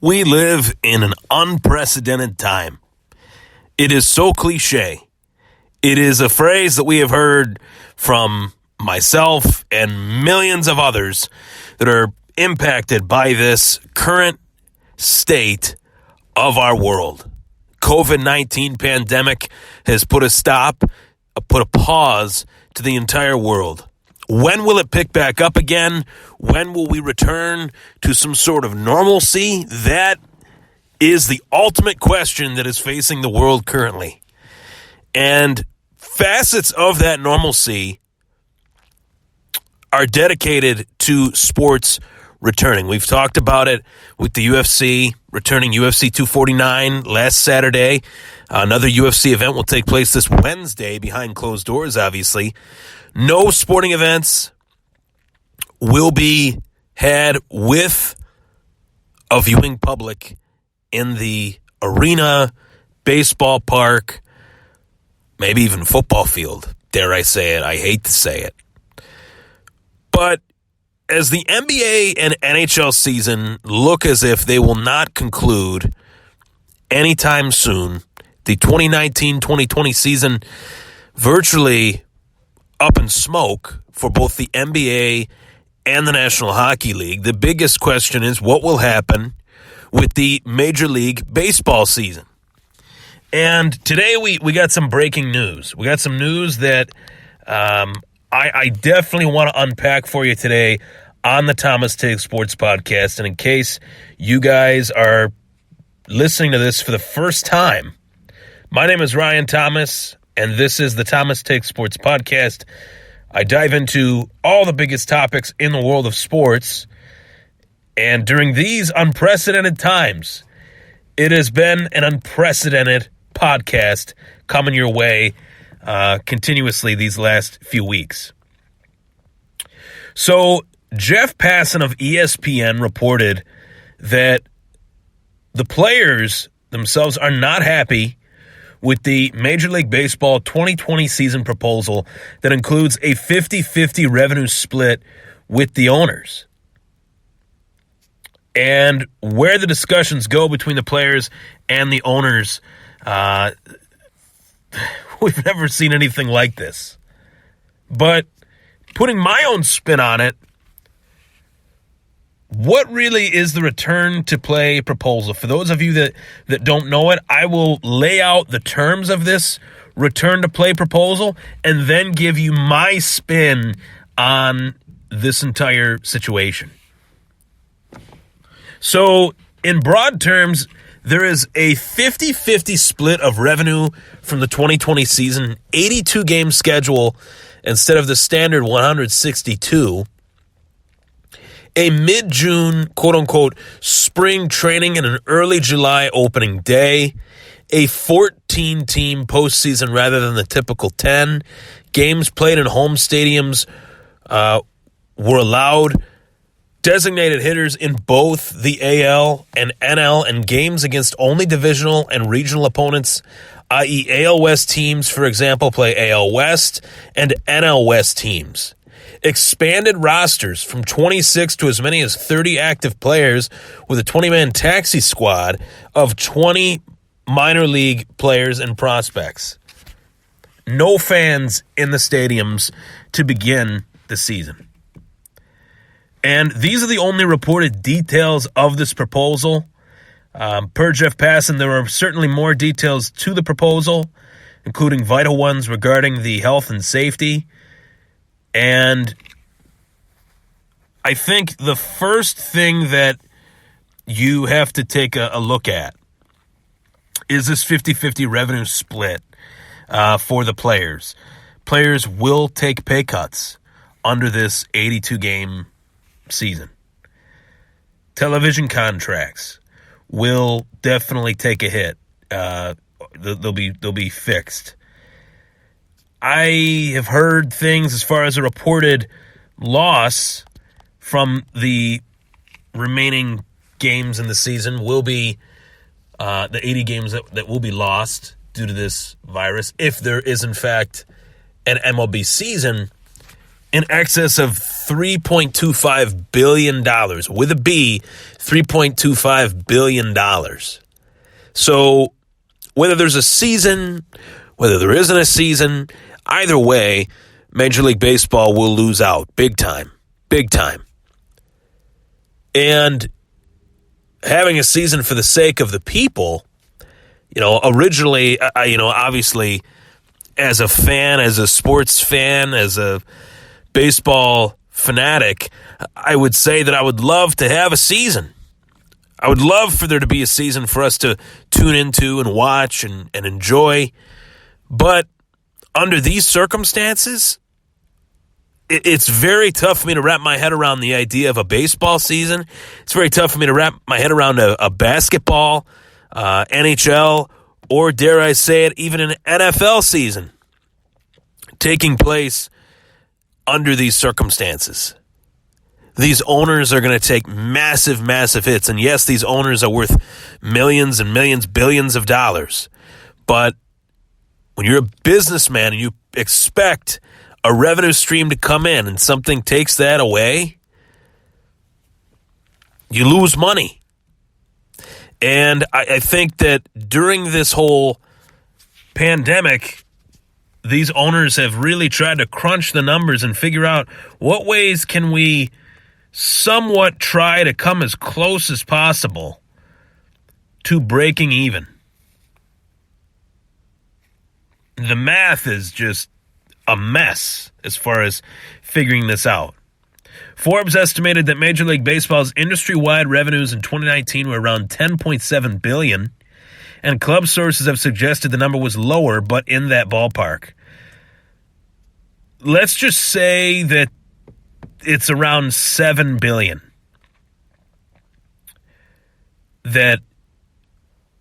We live in an unprecedented time. It is so cliche. It is a phrase that we have heard from myself and millions of others that are impacted by this current state of our world. COVID-19 pandemic has put a pause to the entire world. When will it pick back up again? When will we return to some sort of normalcy? That is the ultimate question that is facing the world currently. And facets of that normalcy are dedicated to sports returning. We've talked about it with the UFC, returning UFC 249 last Saturday. Another UFC event will take place this Wednesday behind closed doors, obviously. No sporting events will be had with a viewing public in the arena, baseball park, maybe even football field. Dare I say it? I hate to say it. But as the NBA and NHL season look as if they will not conclude anytime soon, the 2019-2020 season virtually up in smoke for both the NBA and the National Hockey League. The biggest question is what will happen with the Major League Baseball season. And today we got some breaking news. We got some news that I definitely want to unpack for you today on the Thomas Take Sports Podcast. And in case you guys are listening to this for the first time, my name is Ryan Thomas, and this is the Thomas Take Sports Podcast. I dive into all the biggest topics in the world of sports. And during these unprecedented times, it has been an unprecedented podcast coming your way continuously these last few weeks. So Jeff Passan of ESPN reported that the players themselves are not happy with the Major League Baseball 2020 season proposal that includes a 50-50 revenue split with the owners. And where the discussions go between the players and the owners, we've never seen anything like this. But putting my own spin on it, what really is the return to play proposal? For those of you that don't know it, I will lay out the terms of this return to play proposal and then give you my spin on this entire situation. So, in broad terms, there is a 50-50 split of revenue from the 2020 season, 82-game schedule instead of the standard 162. A mid-June, quote-unquote, spring training and an early July opening day, a 14-team postseason rather than the typical 10. Games played in home stadiums were allowed. Designated hitters in both the AL and NL, and games against only divisional and regional opponents, i.e. AL West teams, for example, play AL West and NL West teams. Expanded rosters from 26 to as many as 30 active players with a 20-man taxi squad of 20 minor league players and prospects. No fans in the stadiums to begin the season. And these are the only reported details of this proposal. Per Jeff Passan, there are certainly more details to the proposal, including vital ones regarding the health and safety. And I think the first thing that you have to take a look at is this 50-50 revenue split for the players. Players will take pay cuts under this 82-game season. Television contracts will definitely take a hit. They'll be fixed. I have heard things as far as a reported loss from the remaining games in the season will be the 80 games that will be lost due to this virus, if there is in fact an MLB season in excess of $3.25 billion. With a B, $3.25 billion. So whether there's a season, whether there isn't a season, either way, Major League Baseball will lose out big time. Big time. And having a season for the sake of the people, originally, obviously, as a fan, as a sports fan, as a baseball fanatic, I would say that I would love to have a season. I would love for there to be a season for us to tune into and watch and enjoy. But under these circumstances, it's very tough for me to wrap my head around the idea of a baseball season. It's very tough for me to wrap my head around a basketball, NHL, or dare I say it, even an NFL season taking place under these circumstances. These owners are going to take massive, massive hits. And yes, these owners are worth millions and millions, billions of dollars. But when you're a businessman and you expect a revenue stream to come in and something takes that away, you lose money. And I think that during this whole pandemic, these owners have really tried to crunch the numbers and figure out what ways can we somewhat try to come as close as possible to breaking even. The math is just a mess as far as figuring this out. Forbes estimated that Major League Baseball's industry-wide revenues in 2019 were around $10.7 billion, and club sources have suggested the number was lower, but in that ballpark. Let's just say that it's around $7 billion that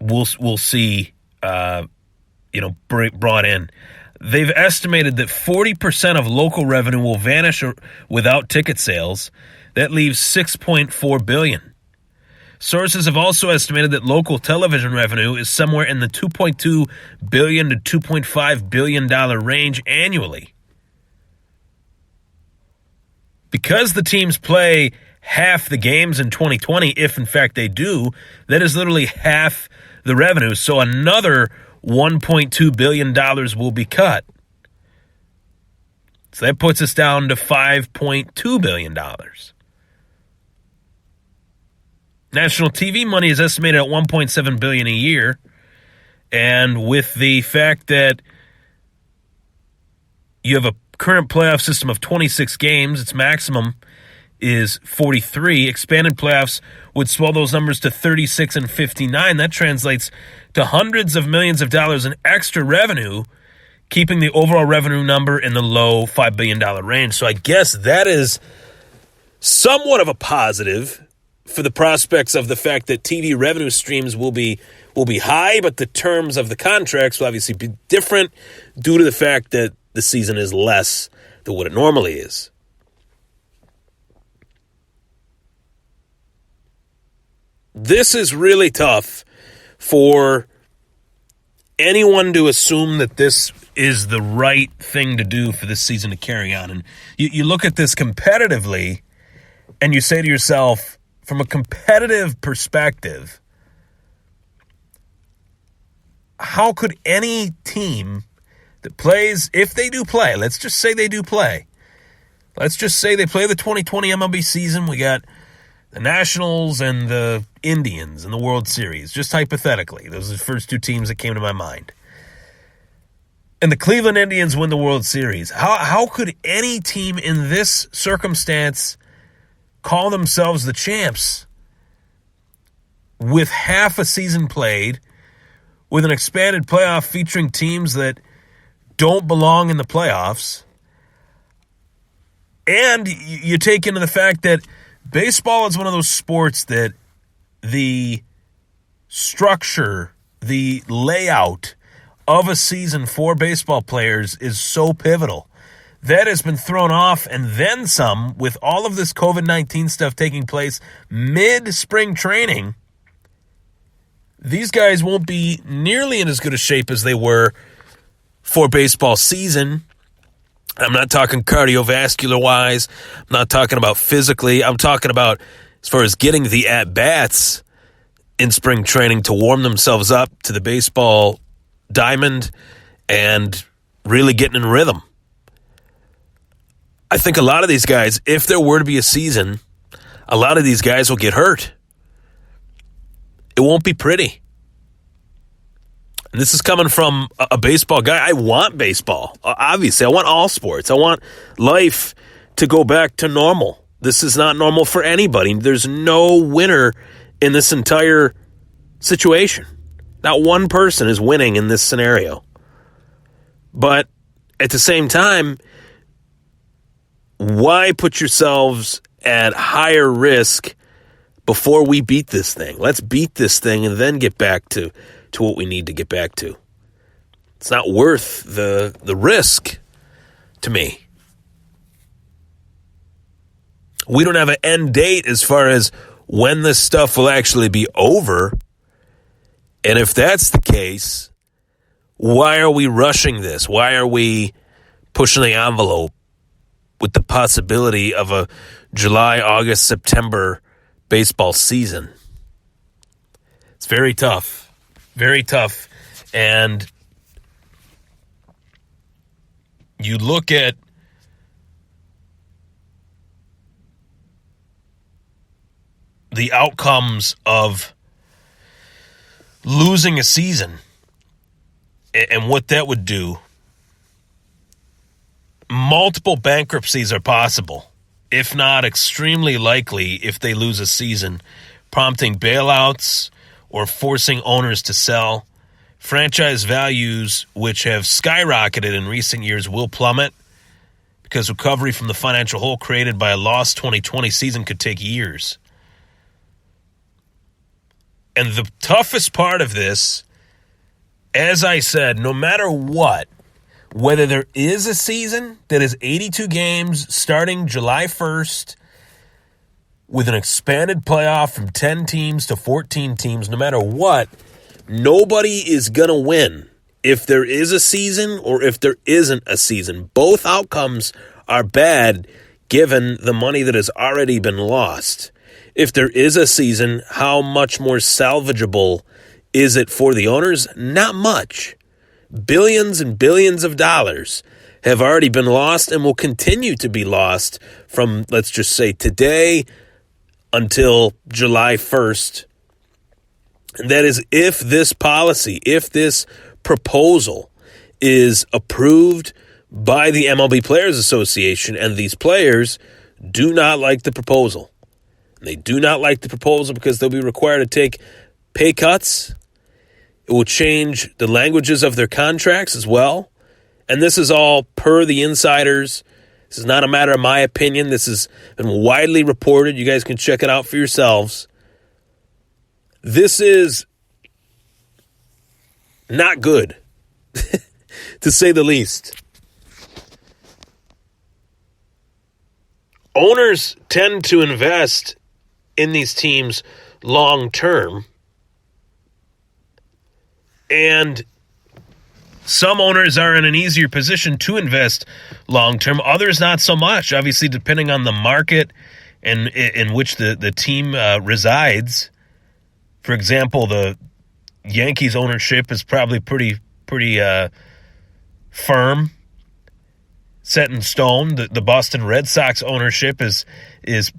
we'll see, brought in. They've estimated that 40% of local revenue will vanish without ticket sales. That leaves $6.4 billion. Sources have also estimated that local television revenue is somewhere in the $2.2 billion to $2.5 billion range annually. Because the teams play half the games in 2020, if in fact they do, that is literally half the revenue. So another $1.2 billion will be cut. So that puts us down to $5.2 billion. National TV money is estimated at $1.7 billion a year. And with the fact that you have a current playoff system of 26 games, its maximum is 43. Expanded playoffs would swell those numbers to 36 and 59. That translates to hundreds of millions of dollars in extra revenue, keeping the overall revenue number in the low $5 billion range. So I guess that is somewhat of a positive for the prospects of the fact that TV revenue streams will be high, but the terms of the contracts will obviously be different due to the fact that the season is less than what it normally is. This is really tough for anyone to assume that this is the right thing to do for this season to carry on. And you look at this competitively and you say to yourself, from a competitive perspective, how could any team that plays, if they do play, let's just say they do play. Let's just say they play the 2020 MLB season. We got the Nationals and the Indians in the World Series, just hypothetically. Those are the first two teams that came to my mind. And the Cleveland Indians win the World Series. How could any team in this circumstance call themselves the champs with half a season played, with an expanded playoff featuring teams that don't belong in the playoffs? And you take into the fact that baseball is one of those sports that the structure, the layout of a season for baseball players is so pivotal. That has been thrown off and then some with all of this COVID-19 stuff taking place mid-spring training. These guys won't be nearly in as good a shape as they were for baseball season. I'm not talking cardiovascular-wise. I'm not talking about physically. I'm talking about as far as getting the at-bats in spring training to warm themselves up to the baseball diamond and really getting in rhythm. I think a lot of these guys, if there were to be a season, a lot of these guys will get hurt. It won't be pretty. And this is coming from a baseball guy. I want baseball. Obviously, I want all sports. I want life to go back to normal. This is not normal for anybody. There's no winner in this entire situation. Not one person is winning in this scenario. But at the same time, why put yourselves at higher risk before we beat this thing? Let's beat this thing and then get back to what we need to get back to. It's not worth the risk to me. We don't have an end date as far as when this stuff will actually be over. And if that's the case, why are we rushing this? Why are we pushing the envelope with the possibility of a July, August, September baseball season? It's very tough. Very tough. And you look at the outcomes of losing a season and what that would do. Multiple bankruptcies are possible, if not extremely likely, if they lose a season, prompting bailouts or forcing owners to sell. Franchise values, which have skyrocketed in recent years, will plummet because recovery from the financial hole created by a lost 2020 season could take years. And the toughest part of this, as I said, no matter what, whether there is a season that is 82 games starting July 1st with an expanded playoff from 10 teams to 14 teams, no matter what, nobody is going to win if there is a season or if there isn't a season. Both outcomes are bad given the money that has already been lost. If there is a season, how much more salvageable is it for the owners? Not much. Billions and billions of dollars have already been lost and will continue to be lost from, let's just say, today until July 1st. And that is if this policy, if this proposal is approved by the MLB Players Association, and these players do not like the proposal. They do not like the proposal because they'll be required to take pay cuts. It will change the languages of their contracts as well. And this is all per the insiders. This is not a matter of my opinion. This has been widely reported. You guys can check it out for yourselves. This is not good, to say the least. Owners tend to invest in these teams long term. And some owners are in an easier position to invest long term. Others not so much, obviously, depending on the market and in which the team resides. For example, the Yankees ownership is probably pretty firm, set in stone. The Boston Red Sox ownership is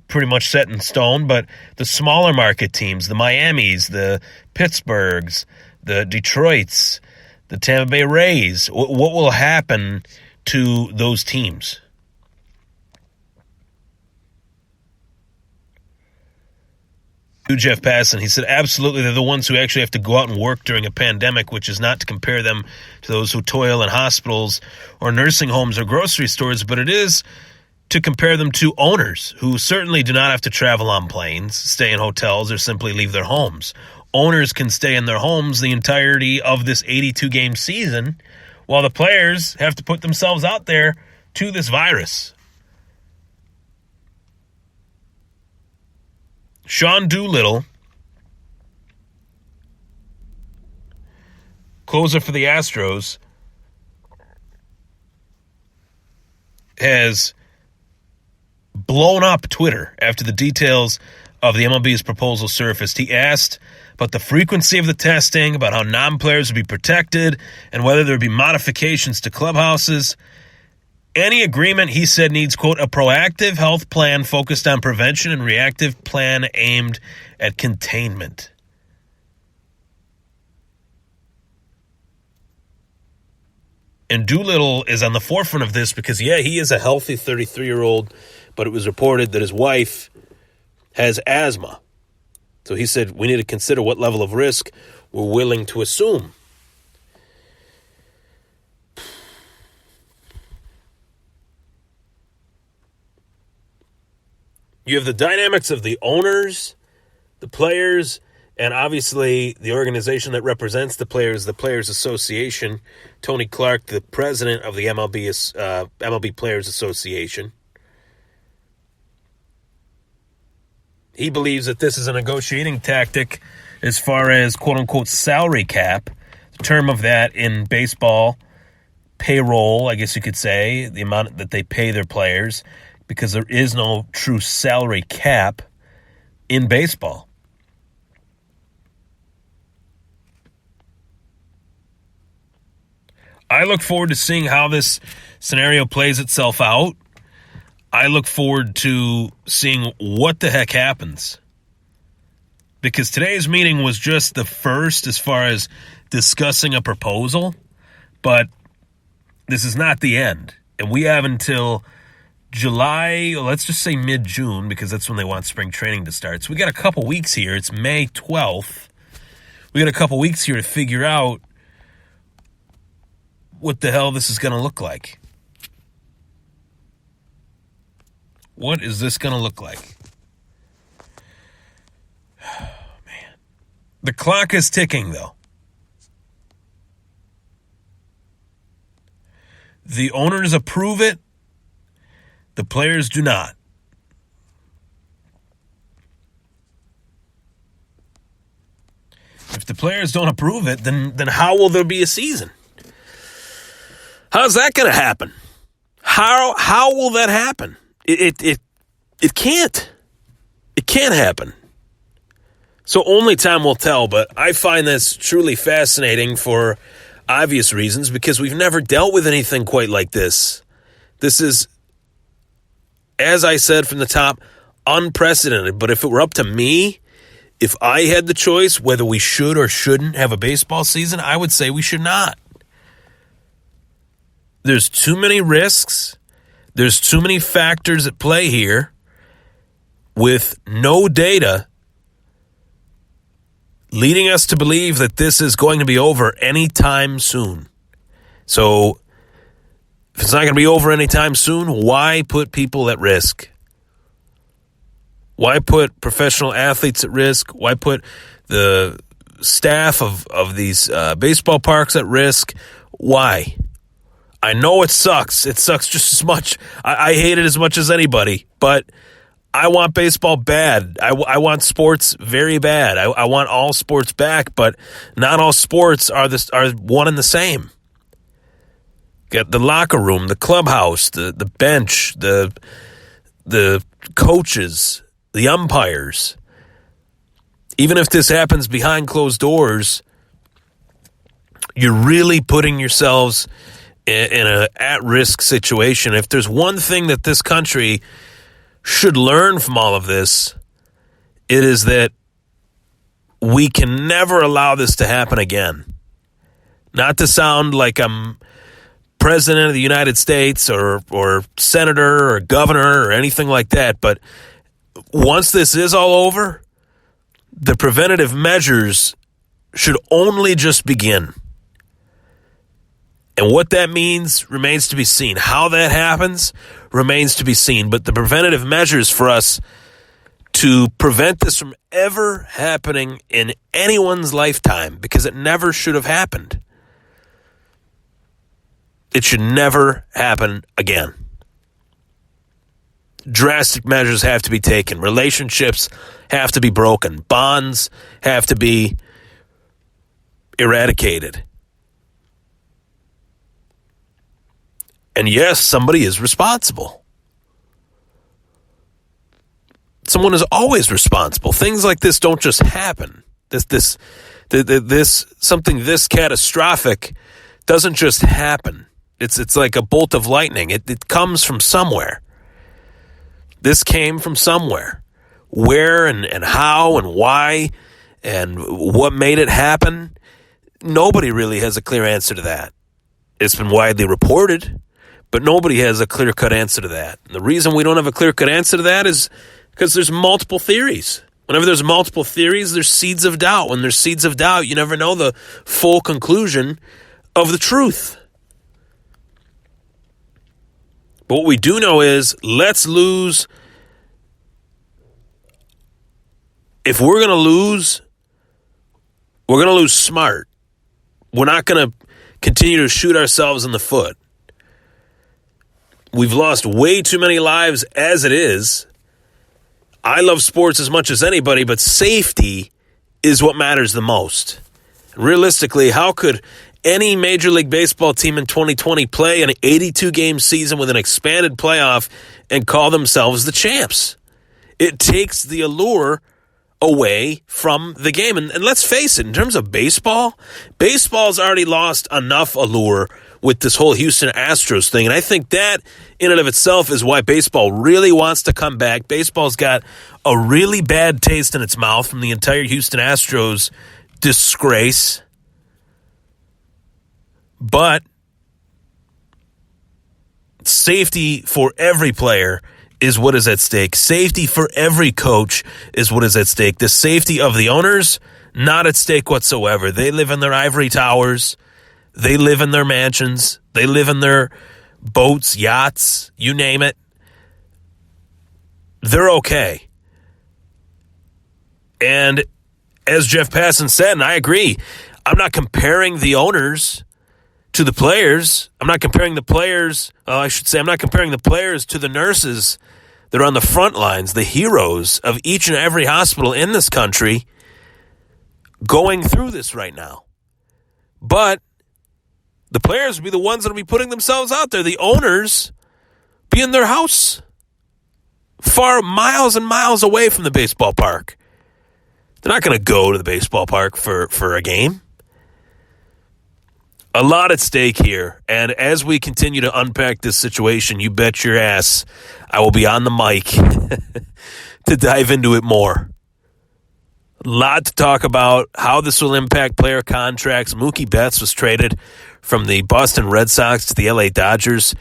pretty much set in stone, but the smaller market teams, the Miamis, the Pittsburghs, the Detroits, the Tampa Bay Rays, what will happen to those teams? Jeff Passan, he said, absolutely, they're the ones who actually have to go out and work during a pandemic, which is not to compare them to those who toil in hospitals or nursing homes or grocery stores, but it is to compare them to owners who certainly do not have to travel on planes, stay in hotels, or simply leave their homes. Owners can stay in their homes the entirety of this 82-game season, while the players have to put themselves out there to this virus. Sean Doolittle, closer for the Astros, has blown up Twitter after the details of the MLB's proposal surfaced. He asked about the frequency of the testing, about how non-players would be protected, and whether there would be modifications to clubhouses. Any agreement, he said, needs, quote, a proactive health plan focused on prevention and reactive plan aimed at containment. And Doolittle is on the forefront of this because, yeah, he is a healthy 33-year-old, but it was reported that his wife has asthma. So he said we need to consider what level of risk we're willing to assume. You have the dynamics of the owners, the players, and obviously the organization that represents the Players Association. Tony Clark, the president of the MLB Players Association. He believes that this is a negotiating tactic as far as quote-unquote salary cap, the term of that in baseball, payroll, I guess you could say, the amount that they pay their players, because there is no true salary cap in baseball. I look forward to seeing how this scenario plays itself out. I look forward to seeing what the heck happens. Because today's meeting was just the first as far as discussing a proposal, but this is not the end. And we have until July, let's just say mid-June, because that's when they want spring training to start. So we got a couple weeks here. It's May 12th. We got a couple weeks here to figure out what the hell this is going to look like. What is this going to look like? Oh, man. The clock is ticking, though. The owners approve it. The players do not. If the players don't approve it, then how will there be a season? How's that going to happen? How will that happen? It can't. It can't happen. So only time will tell, but I find this truly fascinating for obvious reasons because we've never dealt with anything quite like this. This is, as I said from the top, unprecedented. But if it were up to me, if I had the choice whether we should or shouldn't have a baseball season, I would say we should not. There's too many risks. There's too many factors at play here with no data leading us to believe that this is going to be over anytime soon. So if it's not going to be over anytime soon, why put people at risk? Why put professional athletes at risk? Why put the staff of these baseball parks at risk? Why? I know it sucks. It sucks just as much. I hate it as much as anybody, but I want baseball bad. I want sports very bad. I want all sports back, but not all sports are one and the same. Get the locker room, the clubhouse, the bench, the coaches, the umpires. Even if this happens behind closed doors, you're really putting yourselves in an at-risk situation. If there's one thing that this country should learn from all of this, it is that we can never allow this to happen again. Not to sound like I'm president of the United States or senator or governor or anything like that, but once this is all over, the preventative measures should only just begin. And what that means remains to be seen. How that happens remains to be seen. But the preventative measures for us to prevent this from ever happening in anyone's lifetime, because it never should have happened. It should never happen again. Drastic measures have to be taken. Relationships have to be broken. Bonds have to be eradicated. And yes, somebody is responsible. Someone is always responsible. Things like this don't just happen. Something this catastrophic doesn't just happen. It's like a bolt of lightning. It comes from somewhere. This came from somewhere. Where and how and why and what made it happen, nobody really has a clear answer to that. It's been widely reported, but nobody has a clear-cut answer to that. And the reason we don't have a clear-cut answer to that is because there's multiple theories. Whenever there's multiple theories, there's seeds of doubt. When there's seeds of doubt, you never know the full conclusion of the truth. But what we do know is, let's lose. If we're going to lose, we're going to lose smart. We're not going to continue to shoot ourselves in the foot. We've lost way too many lives as it is. I love sports as much as anybody, but safety is what matters the most. Realistically, how could any Major League Baseball team in 2020 play an 82-game season with an expanded playoff and call themselves the champs? It takes the allure away from the game. And let's face it, in terms of baseball's already lost enough allure with this whole Houston Astros thing. And I think that in and of itself is why baseball really wants to come back. Baseball's got a really bad taste in its mouth from the entire Houston Astros disgrace. But safety for every player is what is at stake. Safety for every coach is what is at stake. The safety of the owners, not at stake whatsoever. They live in their ivory towers. They live in their mansions. They live in their boats, yachts, you name it. They're okay. And as Jeff Passan said, and I agree, I'm not comparing the owners to the players. I'm not comparing the players, I'm not comparing the players to the nurses that are on the front lines, the heroes of each and every hospital in this country going through this right now. But the players will be the ones that will be putting themselves out there. The owners be in their house, far miles and miles away from the baseball park. They're not going to go to the baseball park for a game. A lot at stake here, and as we continue to unpack this situation, you bet your ass I will be on the mic to dive into it more. A lot to talk about, how this will impact player contracts. Mookie Betts was traded from the Boston Red Sox to the LA Dodgers.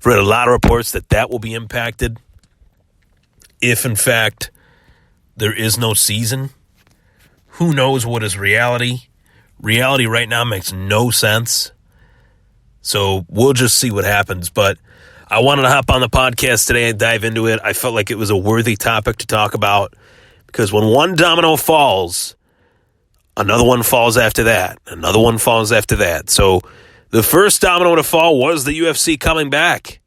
I've read a lot of reports that will be impacted if, in fact, there is no season. Who knows what is reality? Reality right now makes no sense. So we'll just see what happens. But I wanted to hop on the podcast today and dive into it. I felt like it was a worthy topic to talk about because when one domino falls, another one falls after that. Another one falls after that. So the first domino to fall was the UFC coming back.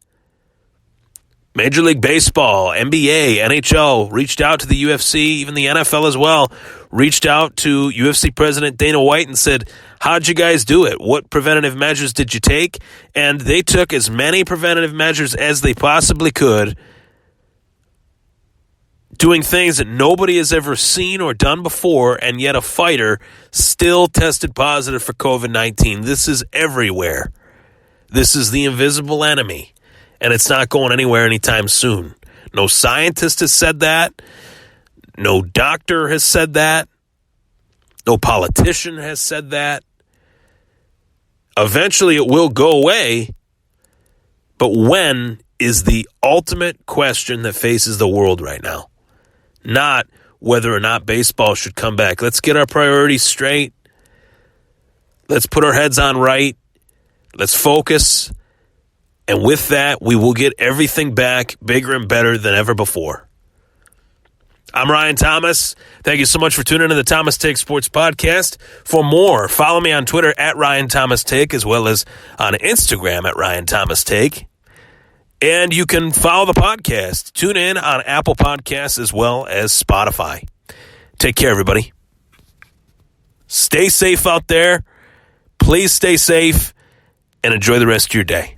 Major League Baseball, NBA, NHL reached out to the UFC, even the NFL as well, reached out to UFC President Dana White and said, how'd you guys do it? What preventative measures did you take? And they took as many preventative measures as they possibly could, doing things that nobody has ever seen or done before, and yet a fighter still tested positive for COVID-19. This is everywhere. This is the invisible enemy. And it's not going anywhere anytime soon. No scientist has said that. No doctor has said that. No politician has said that. Eventually it will go away. But when is the ultimate question that faces the world right now? Not whether or not baseball should come back. Let's get our priorities straight. Let's put our heads on right. Let's focus. And with that, we will get everything back bigger and better than ever before. I'm Ryan Thomas. Thank you so much for tuning in to the Thomas Take Sports Podcast. For more, follow me on Twitter at Ryan Thomas Take, as well as on Instagram at Ryan Thomas Take. And you can follow the podcast. Tune in on Apple Podcasts as well as Spotify. Take care, everybody. Stay safe out there. Please stay safe and enjoy the rest of your day.